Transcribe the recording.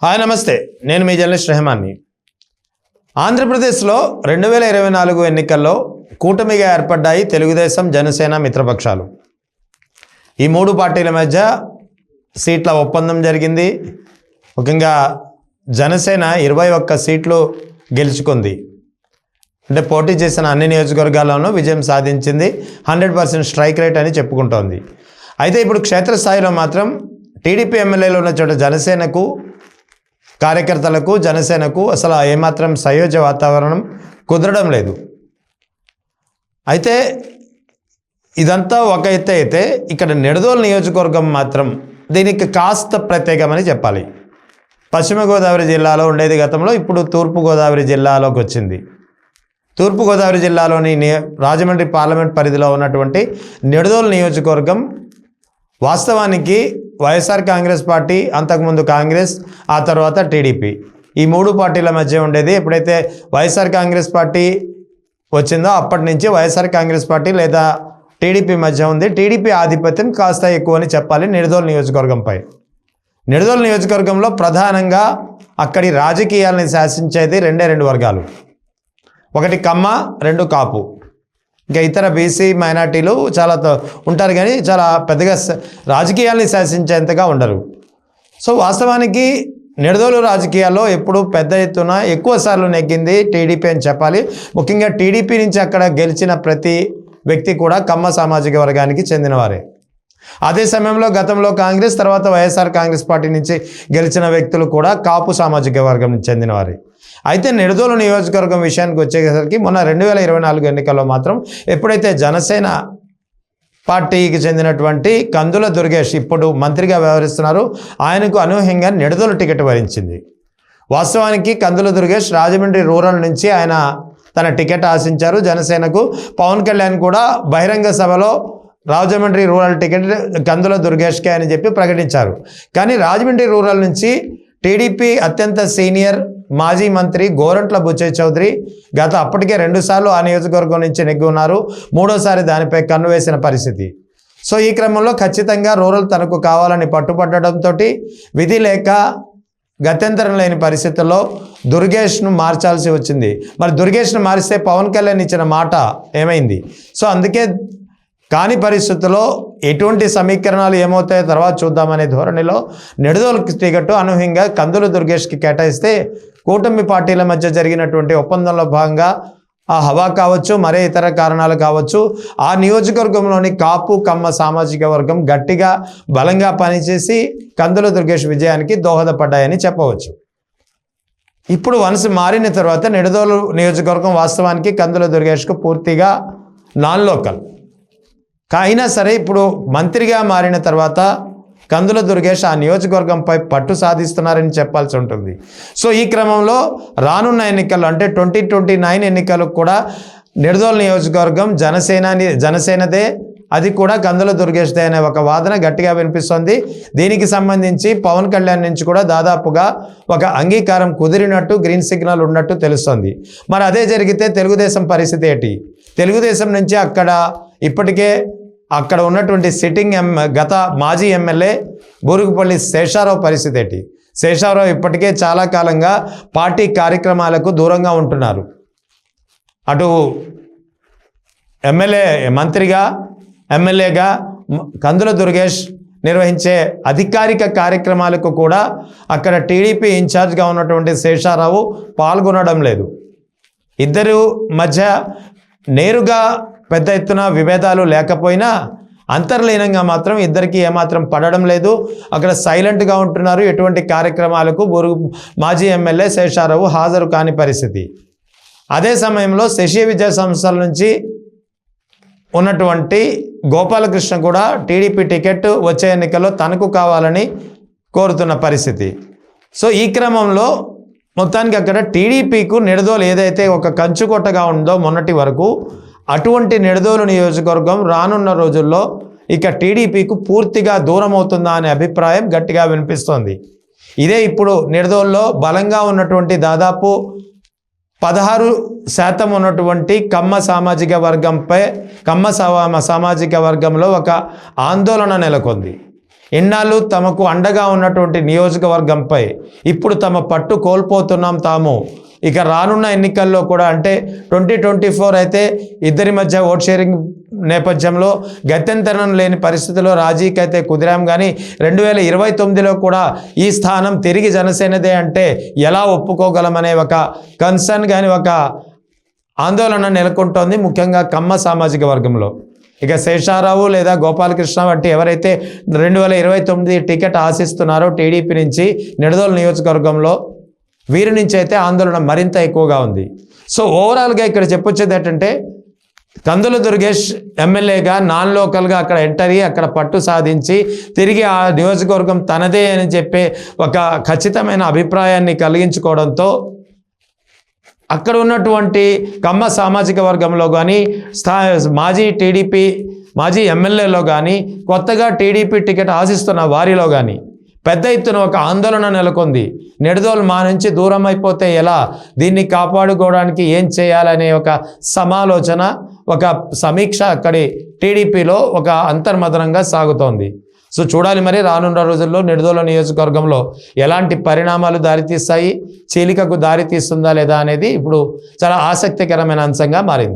Hi నమస్తే, నేను మీ journalist రెహమాన్ని. ఆంధ్రప్రదేశ్లో 2024 ఎన్నికల్లో కూటమిగా ఏర్పడ్డాయి తెలుగుదేశం, జనసేన మిత్రపక్షాలు. ఈ మూడు పార్టీల మధ్య సీట్ల ఒప్పందం జరిగింది. ముఖ్యంగా జనసేన 21 సీట్లు గెలుచుకుంది. అంటే పోటీ చేసిన అన్ని నియోజకవర్గాల్లోనూ విజయం సాధించింది. 100% స్ట్రైక్ రేట్ అని చెప్పుకుంటోంది. అయితే ఇప్పుడు క్షేత్రస్థాయిలో మాత్రం టీడీపీ ఎమ్మెల్యేలు ఉన్న చోట జనసేనకు, కార్యకర్తలకు, జనసేనకు అసలు ఏమాత్రం సయోధ్య వాతావరణం కుదరడం లేదు. అయితే ఇదంతా ఒక ఎత్తు అయితే ఇక్కడ నిడదవోలు నియోజకవర్గం మాత్రం దీనికి కాస్త ప్రత్యేకమని చెప్పాలి. పశ్చిమ గోదావరి జిల్లాలో ఉండేది గతంలో, ఇప్పుడు తూర్పుగోదావరి జిల్లాలోకి వచ్చింది. తూర్పుగోదావరి జిల్లాలోని రాజమండ్రి పార్లమెంట్ పరిధిలో ఉన్నటువంటి నిడదవోలు నియోజకవర్గం వాస్తవానికి వైఎస్ఆర్ కాంగ్రెస్ పార్టీ, అంతకుముందు కాంగ్రెస్, ఆ తర్వాత టీడీపీ, ఈ మూడు పార్టీల మధ్య ఉండేది. ఎప్పుడైతే వైఎస్ఆర్ కాంగ్రెస్ పార్టీ వచ్చిందో అప్పటి నుంచి వైఎస్ఆర్ కాంగ్రెస్ పార్టీ లేదా టీడీపీ మధ్య ఉంది. టీడీపీ ఆధిపత్యం కాస్త ఎక్కువ అని చెప్పాలి నిడదవోలు నియోజకవర్గంపై. నిడదవోలు నియోజకవర్గంలో ప్రధానంగా అక్కడి రాజకీయాలని శాసించేది రెండు వర్గాలు. ఒకటి కమ్మ, రెండు కాపు. ఇంకా ఇతర బీసీ మైనార్టీలు చాలా ఉంటారు, కానీ చాలా పెద్దగా రాజకీయాల్ని శాసించేంతగా ఉండరు. సో వాస్తవానికి నిడదవోలు రాజకీయాల్లో ఎప్పుడు పెద్ద ఎత్తున ఎక్కువ సార్లు నెగ్గింది టీడీపీ అని చెప్పాలి. ముఖ్యంగా టీడీపీ నుంచి అక్కడ గెలిచిన ప్రతి వ్యక్తి కూడా కమ్మ సామాజిక వర్గానికి చెందినవారే. అదే సమయంలో గతంలో కాంగ్రెస్, తర్వాత వైఎస్ఆర్ కాంగ్రెస్ పార్టీ నుంచి గెలిచిన వ్యక్తులు కూడా కాపు సామాజిక వర్గం నుంచి చెందినవారే. అయితే నిడదవోలు నియోజకవర్గం విషయానికి వచ్చేసరికి మొన్న 2024 ఎన్నికల్లో మాత్రం ఎప్పుడైతే జనసేన పార్టీకి చెందినటువంటి కందుల దుర్గేష్ ఇప్పుడు మంత్రిగా వ్యవహరిస్తున్నారు, ఆయనకు అనూహ్యంగా నిడదవోలు టికెట్ వరించింది. వాస్తవానికి కందుల దుర్గేష్ రాజమండ్రి రూరల్ నుంచి ఆయన తన టికెట్ ఆశించారు. జనసేనకు పవన్ కళ్యాణ్ కూడా బహిరంగ సభలో రాజమండ్రి రూరల్ టికెట్ కందుల దుర్గేష్కే అని చెప్పి ప్రకటించారు. కానీ రాజమండ్రి రూరల్ నుంచి టీడీపీ అత్యంత సీనియర్ మాజీ మంత్రి గోరంట్ల బుచ్చయ్య చౌదరి అప్పటికే 2 సార్లు ఆ నియోజకవర్గం నుంచి నెగ్గి ఉన్నారు. 3వ సారి దానిపై కన్ను వేసిన పరిస్థితి. సో ఈ క్రమంలో ఖచ్చితంగా రూరల్ తనకు కావాలని పట్టుపట్టడంతో విధి లేక గత్యంతరం లేని పరిస్థితుల్లో దుర్గేష్ను మార్చాల్సి వచ్చింది. మరి దుర్గేష్ను మారిస్తే పవన్ కళ్యాణ్ ఇచ్చిన మాట ఏమైంది? సో అందుకే కాని పరిస్థితుల్లో ఎటువంటి సమీకరణాలు ఏమవుతాయో తర్వాత చూద్దామనే ధోరణిలో నిడదవోలు టికెట్ అనూహ్యంగా కందుల దుర్గేష్కి కేటాయిస్తే కూటమి పార్టీల మధ్య జరిగినటువంటి ఒప్పందంలో భాగంగా ఆ హవా కావచ్చు, మరే ఇతర కారణాలు కావచ్చు, ఆ నియోజకవర్గంలోని కాపు కమ్మ సామాజిక వర్గం గట్టిగా బలంగా పనిచేసి కందుల దుర్గేష్ విజయానికి దోహదపడ్డాయని చెప్పవచ్చు. ఇప్పుడు వన్స్ మారిన తర్వాత నిడదవోలు నియోజకవర్గం వాస్తవానికి కందుల దుర్గేష్కు పూర్తిగా నాన్ లోకల్. అయినా సరే ఇప్పుడు మంత్రిగా మారిన తర్వాత కందుల దుర్గేష్ ఆ నియోజకవర్గంపై పట్టు సాధిస్తున్నారని చెప్పాల్సి ఉంటుంది. సో ఈ క్రమంలో రానున్న ఎన్నికల్లో అంటే 2029 ఎన్నికలకు కూడా నిడదవోలు నియోజకవర్గం జనసేనదే, అది కూడా కందుల దుర్గేష్దే అనే ఒక వాదన గట్టిగా వినిపిస్తోంది. దీనికి సంబంధించి పవన్ కళ్యాణ్ నుంచి కూడా దాదాపుగా ఒక అంగీకారం కుదిరినట్టు, గ్రీన్ సిగ్నల్ ఉన్నట్టు తెలుస్తోంది. మరి అదే జరిగితే తెలుగుదేశం పరిస్థితి ఏంటి? తెలుగుదేశం నుంచి ఇప్పటికే అక్కడ ఉన్నటువంటి సిట్టింగ్ గత మాజీ ఎమ్మెల్యే బూరుగుపల్లి శేషారావు పరిస్థితి ఏంటి? శేషారావు ఇప్పటికే చాలా కాలంగా పార్టీ కార్యక్రమాలకు దూరంగా ఉంటున్నారు. అటు మంత్రిగా, ఎమ్మెల్యేగా కందుల దుర్గేష్ నిర్వహించే అధికారిక కార్యక్రమాలకు కూడా అక్కడ టీడీపీ ఇన్ఛార్జ్గా ఉన్నటువంటి శేషారావు పాల్గొనడం లేదు. ఇద్దరు మధ్య నేరుగా పెద్ద ఎత్తున విభేదాలు లేకపోయినా అంతర్లీనంగా మాత్రం ఇద్దరికి ఏమాత్రం పడడం లేదు. అక్కడ సైలెంట్గా ఉంటున్నారు. ఎటువంటి కార్యక్రమాలకు మాజీ ఎమ్మెల్యే శేషారావు హాజరు కాని పరిస్థితి. అదే సమయంలో శశి విద్యా సంస్థల నుంచి ఉన్నటువంటి గోపాలకృష్ణ కూడా టీడీపీ టికెట్ వచ్చే ఎన్నికల్లో తనకు కావాలని కోరుతున్న పరిస్థితి. సో ఈ క్రమంలో మొత్తానికి అక్కడ టీడీపీకు నిడదవోలు ఏదైతే ఒక కంచుకొట్టగా ఉందో మొన్నటి వరకు, అటువంటి నిడదవోలు నియోజకవర్గం రానున్న రోజుల్లో ఇక టీడీపీకు పూర్తిగా దూరం అవుతుందా అనే అభిప్రాయం గట్టిగా వినిపిస్తోంది. ఇదే ఇప్పుడు నిడదవోలులో బలంగా ఉన్నటువంటి దాదాపు 16% ఉన్నటువంటి కమ్మ సామాజిక వర్గంపై, కమ్మ సామాజిక వర్గంలో ఒక ఆందోళన నెలకొంది. ఇన్నాళ్ళు తమకు అండగా ఉన్నటువంటి నియోజకవర్గంపై ఇప్పుడు తమ పట్టు కోల్పోతున్నాం తాము. ఇక రానున్న ఎన్నికల్లో కూడా అంటే 2024 అయితే ఇద్దరి మధ్య ఓట్ షేరింగ్ నేపథ్యంలో గత్యంతరం లేని పరిస్థితిలో రాజీకి అయితే కుదిరాం. కానీ 2029లో కూడా ఈ స్థానం తిరిగి జనసేనదే అంటే ఎలా ఒప్పుకోగలమనే ఒక కన్సర్న్ కానీ ఒక ఆందోళన నెలకొంటోంది, ముఖ్యంగా కమ్మ సామాజిక వర్గంలో. ఇక శేషారావు లేదా గోపాలకృష్ణ వంటి ఎవరైతే 2029 టికెట్ ఆశిస్తున్నారో టీడీపీ నుంచి నిడదోలు నియోజకవర్గంలో, వీరి నుంచి అయితే ఆందోళన మరింత ఎక్కువగా ఉంది. సో ఓవరాల్గా ఇక్కడ చెప్పొచ్చేది ఏంటంటే కందుల దుర్గేష్ ఎమ్మెల్యేగా నాన్ లోకల్గా అక్కడ ఎంటర్ అయ్యి అక్కడ పట్టు సాధించి తిరిగి ఆ నియోజకవర్గం తనదే అని చెప్పే ఒక ఖచ్చితమైన అభిప్రాయాన్ని కలిగించుకోవడంతో అక్కడ ఉన్నటువంటి కమ్మ సామాజిక వర్గంలో కానీ మాజీ ఎమ్మెల్యేలో కానీ కొత్తగా టీడీపీ టికెట్ ఆశిస్తున్న వారిలో కానీ పెద్ద ఎత్తున ఒక ఆందోళన నెలకొంది. నిడదోలు మా నుంచి దూరం అయిపోతే ఎలా, దీన్ని కాపాడుకోవడానికి ఏం చేయాలనే ఒక సమాలోచన, ఒక సమీక్ష అక్కడి టీడీపీలో ఒక అంతర్మదనంగా సాగుతోంది. సో చూడాలి మరి రానున్న రోజుల్లో నిడదోలు నియోజకవర్గంలో ఎలాంటి పరిణామాలు దారితీస్తాయి, చీలికకు దారితీస్తుందా లేదా అనేది ఇప్పుడు చాలా ఆసక్తికరమైన అంశంగా మారింది.